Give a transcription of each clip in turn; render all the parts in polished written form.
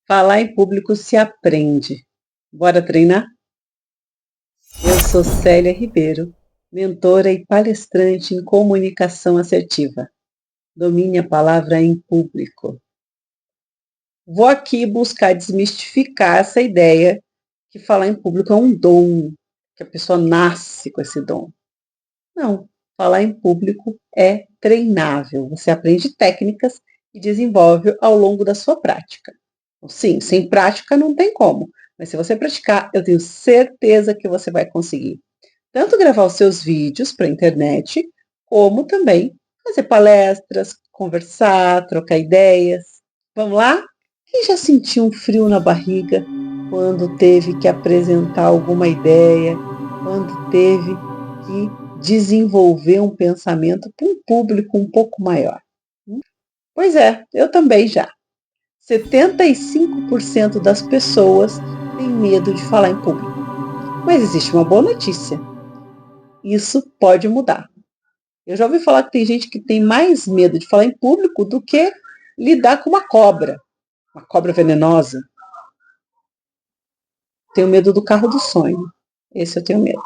Falar em público se aprende. Bora treinar? Eu sou Célia Ribeiro, mentora e palestrante em comunicação assertiva. Domine a palavra em público. Vou aqui buscar desmistificar essa ideia que falar em público é um dom, que a pessoa nasce com esse dom. Não, falar em público é treinável. Você aprende técnicas e desenvolve ao longo da sua prática. Sim, sem prática não tem como, mas se você praticar, eu tenho certeza que você vai conseguir. Tanto gravar os seus vídeos para a internet, como também fazer palestras, conversar, trocar ideias. Vamos lá? Quem já sentiu um frio na barriga quando teve que apresentar alguma ideia, quando teve que desenvolver um pensamento para um público um pouco maior? Pois é, eu também já. 75% das pessoas têm medo de falar em público. Mas existe uma boa notícia. Isso pode mudar. Eu já ouvi falar que tem gente que tem mais medo de falar em público do que lidar com uma cobra venenosa. Tenho medo do carro do sonho. Esse eu tenho medo.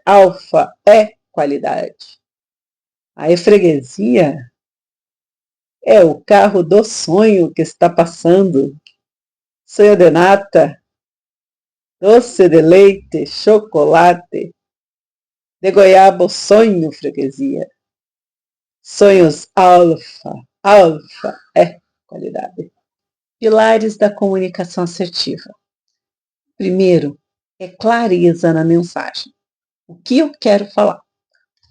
Alfa é qualidade. A freguesia é o carro do sonho que está passando. Sonho de nata, doce de leite, chocolate, de goiaba, sonho, freguesia. Sonhos alfa. Alfa é qualidade. Pilares da comunicação assertiva. Primeiro, é clareza na mensagem. O que eu quero falar?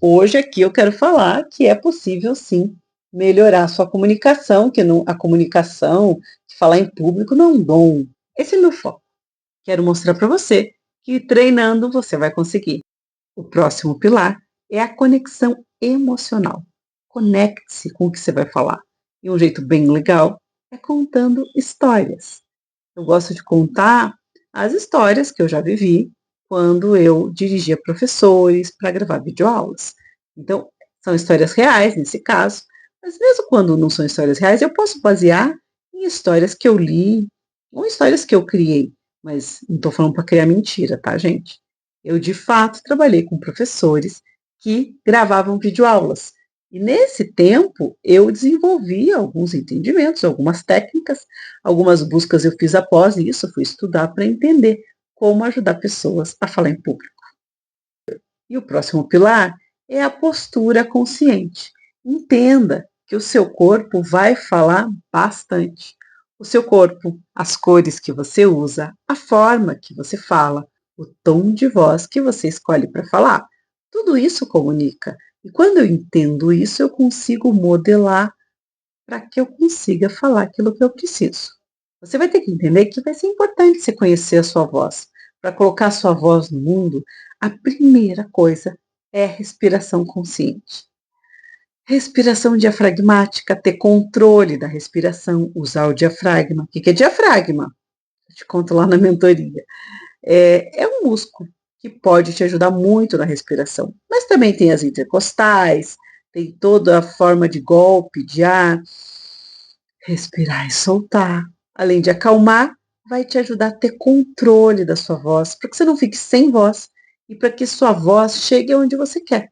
Hoje aqui eu quero falar que é possível sim melhorar a sua comunicação, que não, a comunicação, falar em público não é um dom. Esse é o meu foco. Quero mostrar para você que treinando você vai conseguir. O próximo pilar é a conexão emocional. Conecte-se com o que você vai falar. E um jeito bem legal é contando histórias. Eu gosto de contar as histórias que eu já vivi quando eu dirigia professores para gravar videoaulas. Então, são histórias reais nesse caso, mas mesmo quando não são histórias reais, eu posso basear em histórias que eu li ou histórias que eu criei. Mas não estou falando para criar mentira, tá, gente? Eu, de fato, trabalhei com professores que gravavam videoaulas. E nesse tempo, eu desenvolvi alguns entendimentos, algumas técnicas, algumas buscas eu fiz após isso, fui estudar para entender como ajudar pessoas a falar em público. E o próximo pilar é a postura consciente. Entenda que o seu corpo vai falar bastante. O seu corpo, as cores que você usa, a forma que você fala, o tom de voz que você escolhe para falar. Tudo isso comunica. E quando eu entendo isso, eu consigo modelar para que eu consiga falar aquilo que eu preciso. Você vai ter que entender que vai ser importante você conhecer a sua voz. Para colocar a sua voz no mundo, a primeira coisa é a respiração consciente. Respiração diafragmática, ter controle da respiração, usar o diafragma. O que é diafragma? Eu te conto lá na mentoria. É um músculo que pode te ajudar muito na respiração. Mas também tem as intercostais, tem toda a forma de golpe de ar. Respirar e soltar. Além de acalmar, vai te ajudar a ter controle da sua voz, para que você não fique sem voz e para que sua voz chegue onde você quer.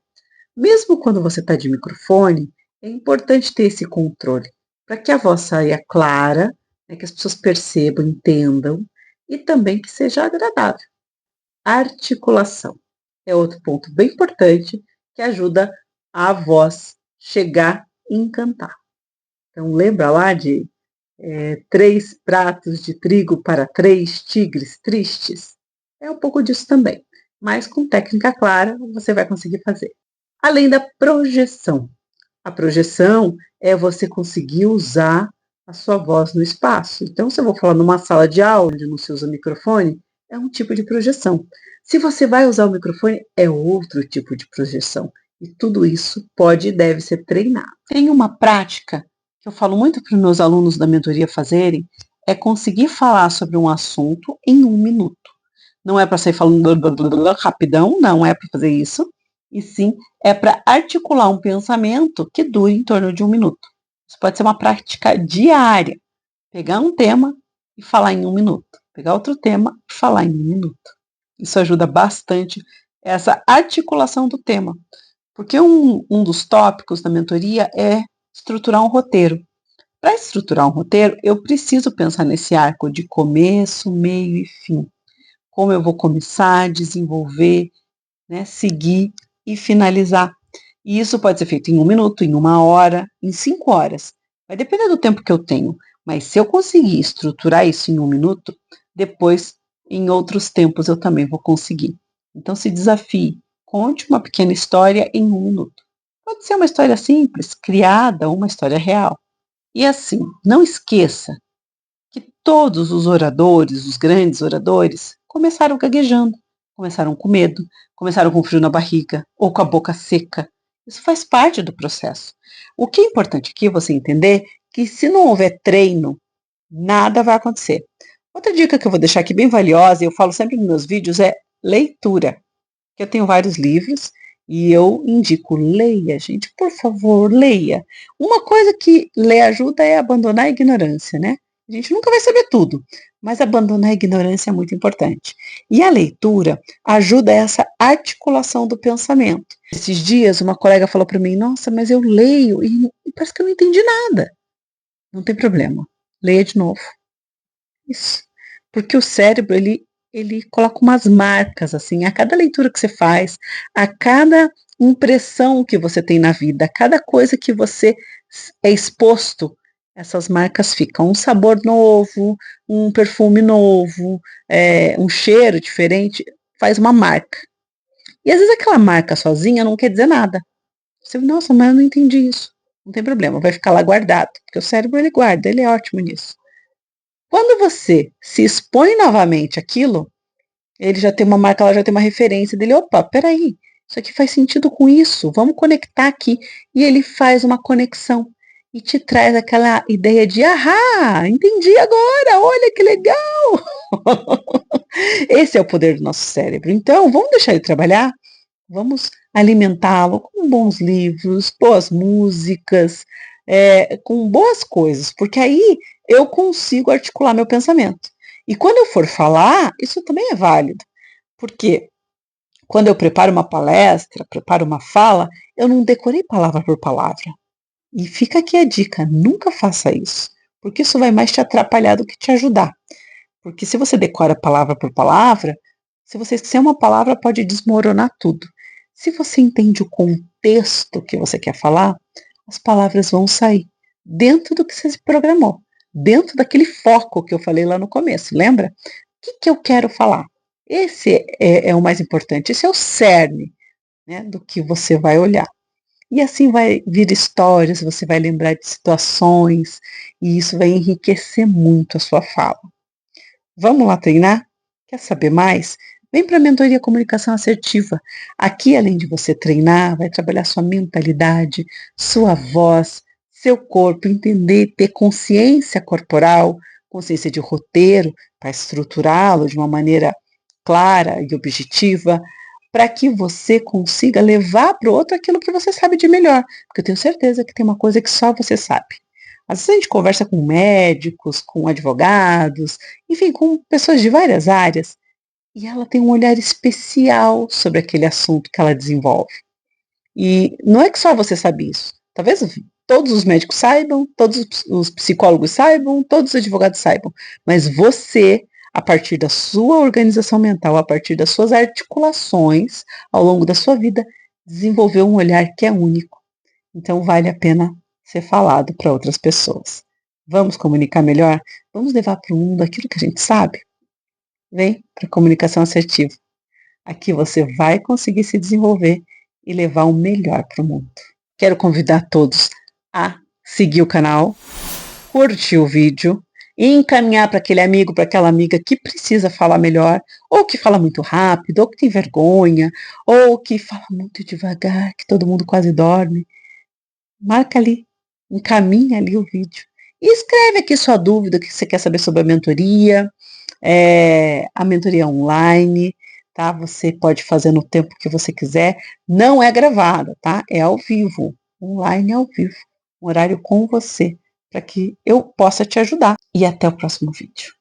Mesmo quando você está de microfone, é importante ter esse controle, para que a voz saia clara, que as pessoas percebam, entendam e também que seja agradável. Articulação é outro ponto bem importante que ajuda a voz chegar e encantar. Então, lembra lá de 3 pratos de trigo para 3 tigres tristes? É um pouco disso também, mas com técnica clara você vai conseguir fazer. Além da projeção. A projeção é você conseguir usar a sua voz no espaço. Então, se eu vou falar numa sala de aula onde não se usa microfone, é um tipo de projeção. Se você vai usar o microfone, é outro tipo de projeção. E tudo isso pode e deve ser treinado. Tem uma prática que eu falo muito para os meus alunos da mentoria fazerem, é conseguir falar sobre um assunto em 1 minuto. Não é para sair falando rapidão, não é para fazer isso, e sim é para articular um pensamento que dure em torno de 1 minuto. Isso pode ser uma prática diária. Pegar um tema e falar em 1 minuto. Pegar outro tema e falar em 1 minuto. Isso ajuda bastante essa articulação do tema. Porque um dos tópicos da mentoria é estruturar um roteiro. Para estruturar um roteiro, eu preciso pensar nesse arco de começo, meio e fim. Como eu vou começar, desenvolver, né, seguir e finalizar. E isso pode ser feito em 1 minuto, em 1 hora, em 5 horas. Vai depender do tempo que eu tenho. Mas se eu conseguir estruturar isso em 1 minuto, depois, em outros tempos, eu também vou conseguir. Então, se desafie. Conte uma pequena história em 1 minuto. Pode ser uma história simples, criada, ou uma história real. E assim, não esqueça que todos os oradores, os grandes oradores, começaram gaguejando, começaram com medo, começaram com frio na barriga ou com a boca seca. Isso faz parte do processo. O que é importante aqui é você entender que se não houver treino, nada vai acontecer. Outra dica que eu vou deixar aqui bem valiosa, e eu falo sempre nos meus vídeos, é leitura. Eu tenho vários livros e eu indico, leia, gente, por favor, leia. Uma coisa que ler ajuda é abandonar a ignorância, né? A gente nunca vai saber tudo, mas abandonar a ignorância é muito importante. E a leitura ajuda essa articulação do pensamento. Esses dias, uma colega falou para mim, nossa, mas eu leio e parece que eu não entendi nada. Não tem problema, leia de novo. Isso. Porque o cérebro, ele coloca umas marcas, assim, a cada leitura que você faz, a cada impressão que você tem na vida, a cada coisa que você é exposto, essas marcas ficam. Um sabor novo, um perfume novo, um cheiro diferente, faz uma marca. E às vezes aquela marca sozinha não quer dizer nada. Você, nossa, mas eu não entendi isso. Não tem problema, vai ficar lá guardado, porque o cérebro ele guarda, ele é ótimo nisso. Quando você se expõe novamente àquilo, ele já tem uma marca, ela já tem uma referência dele. Opa, peraí, isso aqui faz sentido com isso, vamos conectar aqui. E ele faz uma conexão e te traz aquela ideia de, ahá, entendi agora, olha que legal. Esse é o poder do nosso cérebro. Então, vamos deixar ele trabalhar? Vamos alimentá-lo com bons livros, boas músicas, com boas coisas, porque aí eu consigo articular meu pensamento. E quando eu for falar, isso também é válido, porque quando eu preparo uma palestra, preparo uma fala, eu não decorei palavra por palavra. E fica aqui a dica, nunca faça isso, porque isso vai mais te atrapalhar do que te ajudar. Porque se você decora palavra por palavra, se você esquecer uma palavra, pode desmoronar tudo. Se você entende o contexto que você quer falar, as palavras vão sair dentro do que você se programou, dentro daquele foco que eu falei lá no começo, lembra? O que eu quero falar? Esse é o mais importante, esse é o cerne, né, do que você vai olhar. E assim vai vir histórias, você vai lembrar de situações, e isso vai enriquecer muito a sua fala. Vamos lá treinar? Quer saber mais? Vem para a mentoria Comunicação Assertiva. Aqui, além de você treinar, vai trabalhar sua mentalidade, sua voz, seu corpo, entender, ter consciência corporal, consciência de roteiro, para estruturá-lo de uma maneira clara e objetiva, para que você consiga levar para o outro aquilo que você sabe de melhor. Porque eu tenho certeza que tem uma coisa que só você sabe. Às vezes a gente conversa com médicos, com advogados, enfim, com pessoas de várias áreas, e ela tem um olhar especial sobre aquele assunto que ela desenvolve. E não é que só você sabe isso. Talvez todos os médicos saibam, todos os psicólogos saibam, todos os advogados saibam, mas você, a partir da sua organização mental, a partir das suas articulações ao longo da sua vida, desenvolveu um olhar que é único. Então vale a pena ser falado para outras pessoas. Vamos comunicar melhor? Vamos levar para o mundo aquilo que a gente sabe? Vem para a comunicação assertiva. Aqui você vai conseguir se desenvolver e levar o melhor para o mundo. Quero convidar todos a seguir o canal, curtir o vídeo e encaminhar para aquele amigo, para aquela amiga que precisa falar melhor, ou que fala muito rápido, ou que tem vergonha, ou que fala muito devagar, que todo mundo quase dorme. Marca ali, encaminha ali o vídeo. E escreve aqui sua dúvida, que você quer saber sobre a mentoria online, tá? Você pode fazer no tempo que você quiser. Não é gravada, tá? É ao vivo, online ao vivo, um horário com você, para que eu possa te ajudar. E até o próximo vídeo.